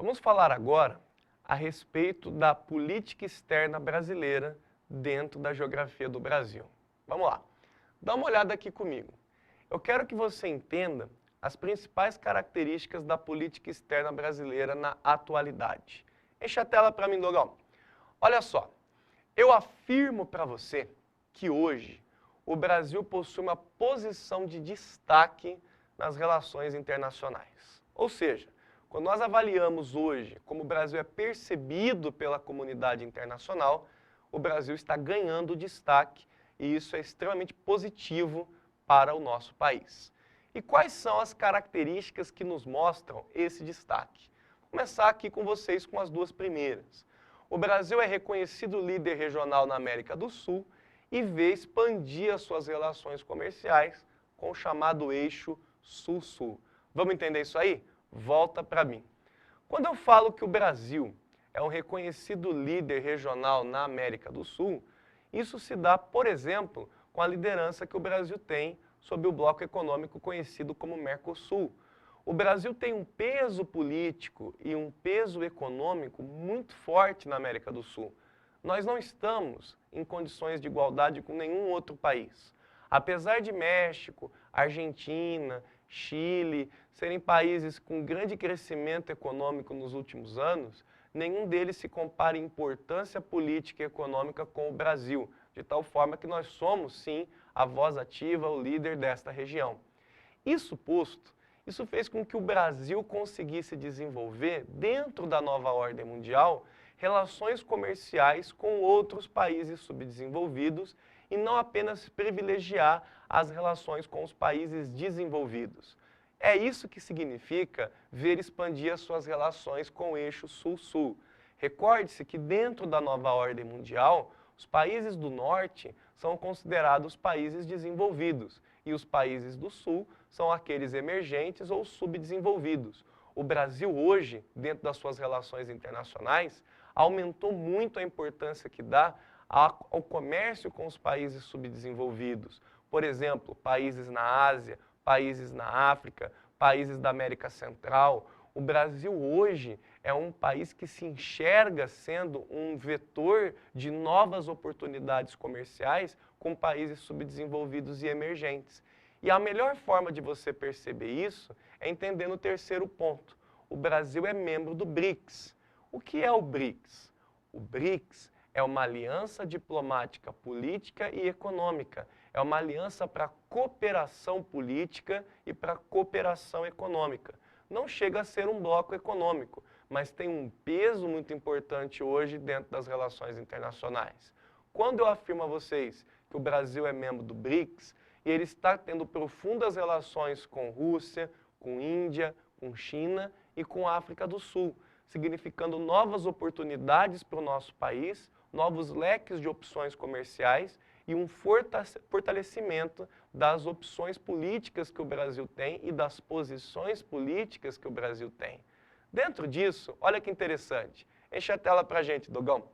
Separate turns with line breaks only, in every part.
Vamos falar agora a respeito da política externa brasileira dentro da geografia do Brasil. Vamos lá, dá uma olhada aqui comigo. Eu quero que você entenda as principais características da política externa brasileira na atualidade. Enche a tela para mim, Dogão. Olha só, eu afirmo para você que hoje o Brasil possui uma posição de destaque nas relações internacionais. Ou seja, quando nós avaliamos hoje como o Brasil é percebido pela comunidade internacional, o Brasil está ganhando destaque e isso é extremamente positivo para o nosso país. E quais são as características que nos mostram esse destaque? Vou começar aqui com vocês com as duas primeiras. O Brasil é reconhecido líder regional na América do Sul e vê expandir as suas relações comerciais com o chamado eixo Sul-Sul. Vamos entender isso aí? Volta para mim. Quando eu falo que o Brasil é um reconhecido líder regional na América do Sul, isso se dá, por exemplo, com a liderança que o Brasil tem sob o bloco econômico conhecido como Mercosul. O Brasil tem um peso político e um peso econômico muito forte na América do Sul. Nós não estamos em condições de igualdade com nenhum outro país. Apesar de México, Argentina, Chile serem países com grande crescimento econômico nos últimos anos, nenhum deles se compara em importância política e econômica com o Brasil, de tal forma que nós somos, sim, a voz ativa, o líder desta região. Isso posto, isso fez com que o Brasil conseguisse desenvolver, dentro da nova ordem mundial, relações comerciais com outros países subdesenvolvidos e não apenas privilegiar as relações com os países desenvolvidos. É isso que significa ver expandir as suas relações com o eixo Sul-Sul. Recorde-se que dentro da nova ordem mundial, os países do norte são considerados países desenvolvidos e os países do sul são aqueles emergentes ou subdesenvolvidos. O Brasil hoje, dentro das suas relações internacionais, aumentou muito a importância que dá ao comércio com os países subdesenvolvidos. Por exemplo, países na Ásia, países na África, países da América Central. O Brasil hoje é um país que se enxerga sendo um vetor de novas oportunidades comerciais com países subdesenvolvidos e emergentes. E a melhor forma de você perceber isso é entendendo o terceiro ponto. O Brasil é membro do BRICS. O que é o BRICS? O BRICS é uma aliança diplomática, política e econômica. É uma aliança para cooperação política e para cooperação econômica. Não chega a ser um bloco econômico, mas tem um peso muito importante hoje dentro das relações internacionais. Quando eu afirmo a vocês que o Brasil é membro do BRICS, e ele está tendo profundas relações com Rússia, com Índia, com China e com África do Sul, significando novas oportunidades para o nosso país, novos leques de opções comerciais e um fortalecimento das opções políticas que o Brasil tem e das posições políticas que o Brasil tem. Dentro disso, olha que interessante, enche a tela para a gente, Dogão.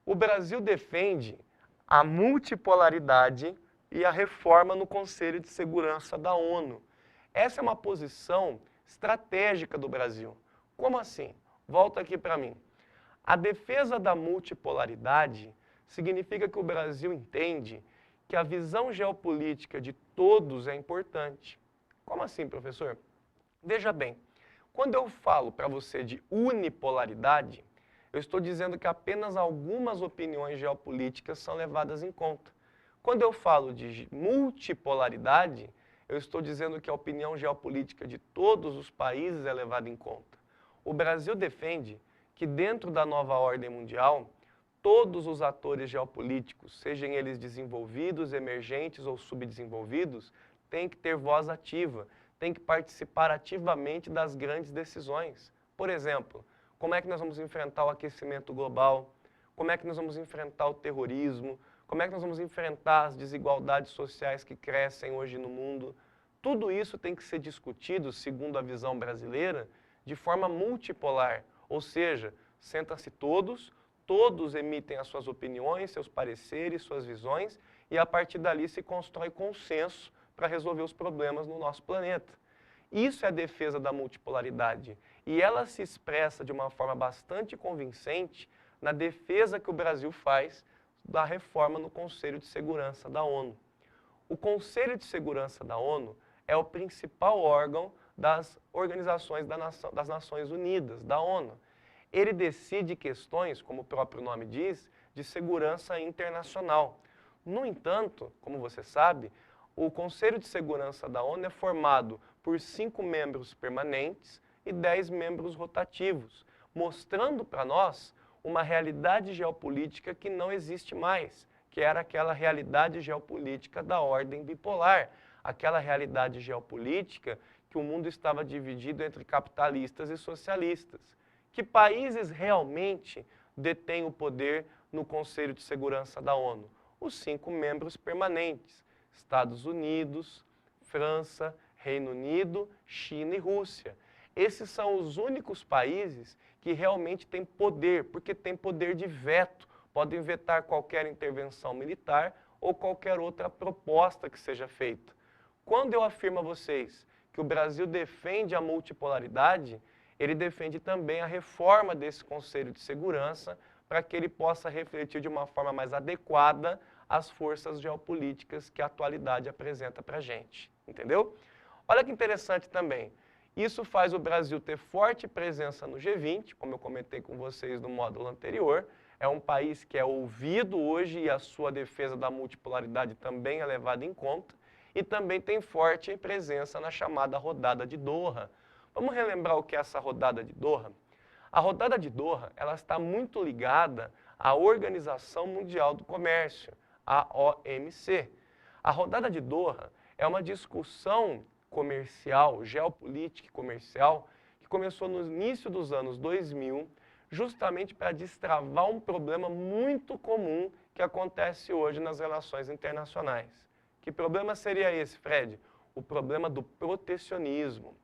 O Brasil defende a multipolaridade e a reforma no Conselho de Segurança da ONU. Essa é uma posição estratégica do Brasil. Como assim? Volta aqui para mim. A defesa da multipolaridade significa que o Brasil entende que a visão geopolítica de todos é importante. Como assim, professor? Veja bem, quando eu falo para você de unipolaridade, eu estou dizendo que apenas algumas opiniões geopolíticas são levadas em conta. Quando eu falo de multipolaridade, eu estou dizendo que a opinião geopolítica de todos os países é levada em conta. O Brasil defende que dentro da nova ordem mundial, todos os atores geopolíticos, sejam eles desenvolvidos, emergentes ou subdesenvolvidos, têm que ter voz ativa, têm que participar ativamente das grandes decisões. Por exemplo, como é que nós vamos enfrentar o aquecimento global? Como é que nós vamos enfrentar o terrorismo? Como é que nós vamos enfrentar as desigualdades sociais que crescem hoje no mundo? Tudo isso tem que ser discutido, segundo a visão brasileira, de forma multipolar, ou seja, sentam-se todos emitem as suas opiniões, seus pareceres, suas visões, e a partir dali se constrói consenso para resolver os problemas no nosso planeta. Isso é a defesa da multipolaridade. E ela se expressa de uma forma bastante convincente na defesa que o Brasil faz da reforma no Conselho de Segurança da ONU. O Conselho de Segurança da ONU é o principal órgão das organizações das Nações Unidas, da ONU. Ele decide questões, como o próprio nome diz, de segurança internacional. No entanto, como você sabe, o Conselho de Segurança da ONU é formado por 5 membros permanentes e 10 membros rotativos, mostrando para nós uma realidade geopolítica que não existe mais, que era aquela realidade geopolítica da ordem bipolar, aquela realidade geopolítica que o mundo estava dividido entre capitalistas e socialistas. Que países realmente detêm o poder no Conselho de Segurança da ONU? Os 5 membros permanentes: Estados Unidos, França, Reino Unido, China e Rússia. Esses são os únicos países que realmente têm poder, porque têm poder de veto, podem vetar qualquer intervenção militar ou qualquer outra proposta que seja feita. Quando eu afirmo a vocês que o Brasil defende a multipolaridade, ele defende também a reforma desse Conselho de Segurança para que ele possa refletir de uma forma mais adequada as forças geopolíticas que a atualidade apresenta para a gente. Entendeu? Olha que interessante também. Isso faz o Brasil ter forte presença no G20, como eu comentei com vocês no módulo anterior. É um país que é ouvido hoje e a sua defesa da multipolaridade também é levada em conta. E também tem forte presença na chamada Rodada de Doha. Vamos relembrar o que é essa Rodada de Doha? A Rodada de Doha, ela está muito ligada à Organização Mundial do Comércio, a OMC. A Rodada de Doha é uma discussão comercial, geopolítica e comercial, que começou no início dos anos 2000, justamente para destravar um problema muito comum que acontece hoje nas relações internacionais. Que problema seria esse, Fred? O problema do protecionismo.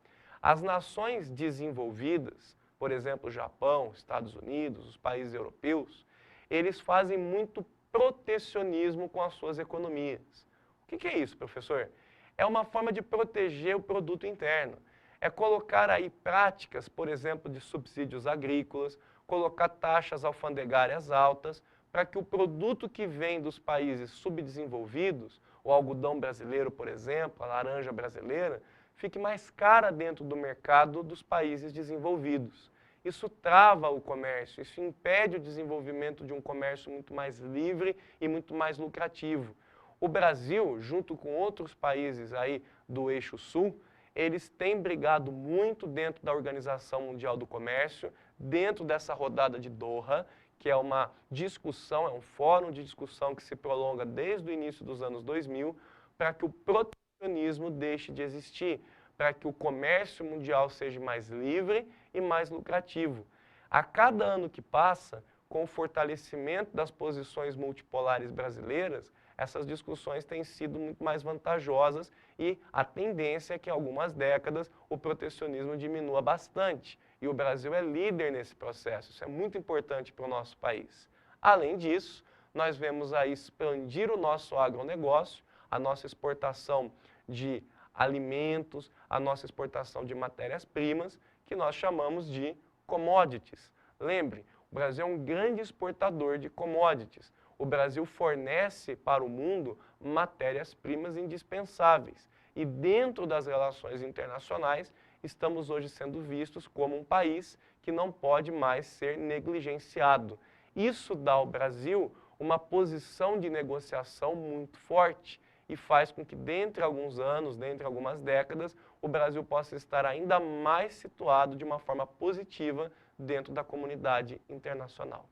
As nações desenvolvidas, por exemplo, o Japão, Estados Unidos, os países europeus, eles fazem muito protecionismo com as suas economias. O que é isso, professor? É uma forma de proteger o produto interno. É colocar aí práticas, por exemplo, de subsídios agrícolas, colocar taxas alfandegárias altas, para que o produto que vem dos países subdesenvolvidos, o algodão brasileiro, por exemplo, a laranja brasileira, fique mais cara dentro do mercado dos países desenvolvidos. Isso trava o comércio, isso impede o desenvolvimento de um comércio muito mais livre e muito mais lucrativo. O Brasil, junto com outros países aí do eixo sul, eles têm brigado muito dentro da Organização Mundial do Comércio, dentro dessa rodada de Doha, que é uma discussão, é um fórum de discussão que se prolonga desde o início dos anos 2000, para que o protecionismo deixe de existir, para que o comércio mundial seja mais livre e mais lucrativo. A cada ano que passa, com o fortalecimento das posições multipolares brasileiras, essas discussões têm sido muito mais vantajosas e a tendência é que em algumas décadas o protecionismo diminua bastante. E o Brasil é líder nesse processo, isso é muito importante para o nosso país. Além disso, nós vemos aí expandir o nosso agronegócio, a nossa exportação de alimentos, a nossa exportação de matérias-primas, que nós chamamos de commodities. Lembre, o Brasil é um grande exportador de commodities. O Brasil fornece para o mundo matérias-primas indispensáveis. E dentro das relações internacionais, estamos hoje sendo vistos como um país que não pode mais ser negligenciado. Isso dá ao Brasil uma posição de negociação muito forte e faz com que, dentre alguns anos, dentre algumas décadas, o Brasil possa estar ainda mais situado de uma forma positiva dentro da comunidade internacional.